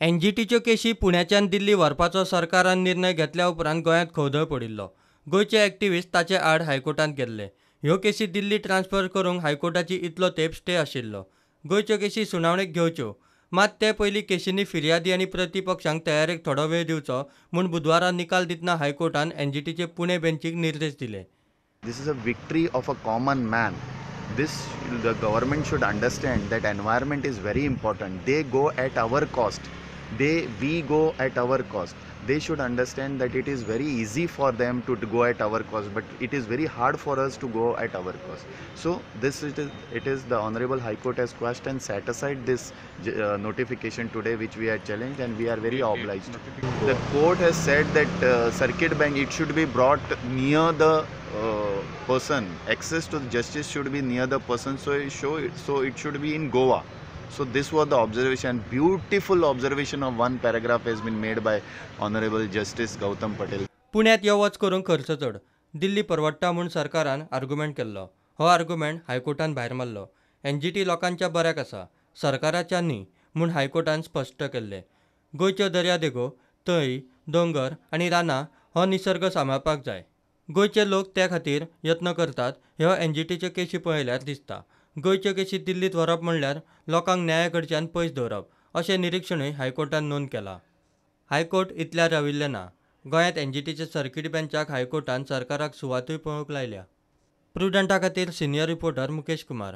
एनजीटीच्यो केशी पुण्याच्यान दिल्ली व्हरपाचो सरकारान निर्णय घेतल्या उपरांत गोंयांत खवदळ पडिल्लो. गोंयचे एक्टिव्हिस्ट ताचे आड हायकोर्टांत गेल्ले. ह्यो केसी दिल्ली ट्रान्स्फर करूंक हायकोर्टाची इतलो तेंप स्टे आशिल्लो. गोंयच्यो केसी सुनावणेक घेवच्यो, मात ते पयलीं केशींनी फिर्यादी आनी प्रतिपक्षांक तयारेक थोडो वेळ दिवचो म्हूण बुधवारा निकाल दितना हायकोर्टान एनजीटीचे पुणे बेंचीक निर्देश दिले. This is a victory of a common man. The government should understand that environment is very important. They go at our cost. We go at our cost. They should understand that it is very easy for them to go at our cost, but it is very hard for us to go at our cost. So it is the Honorable High Court has quashed and set aside this notification today, which we had challenged, and we are very obliged. The court has said that circuit bench, it should be brought near the person. Access to justice should be near the person, so it should be in Goa. So this was the observation, beautiful observation of one paragraph has been made by Honorable Justice Gautam Patel. पुण्यात यो वच करूंक खर्च चड, दिल्ली परवडटा म्हूण सरकारान argument केल्लो. हो आर्ग्युमेंट हायकोर्टान भायर मारलो. एनजीटी लोकांच्या बऱ्याक आसा, सरकाराच्या न्ही म्हूण हायकोर्टान स्पश्ट केल्लें. गोंयच्यो दर्यादेगो, तळी, दोंगर आनी रानां हो निसर्ग सांबाळपाक जाय. गोंयचे लोक ते खातीर यत्न करतात ह्यो एनजीटीच्यो केशी पळयल्यार दिसता. गोंयच्यो केशी दिल्लीत व्हरप म्हणल्यार लोकांक न्याया कडच्यान पयस दवरप अशें निरीक्षणूय हायकोर्टान नोंद केलां. हायकोर्ट इतल्यार राविल्ले ना. गोंयांत एनजीटीच्या सर्कीट बेंचाक हायकोर्टान सरकाराक सुवातूय पळोवंक लायल्या. प्रुडंटा खातीर सिनियर रिपोर्टर मुकेश कुमार.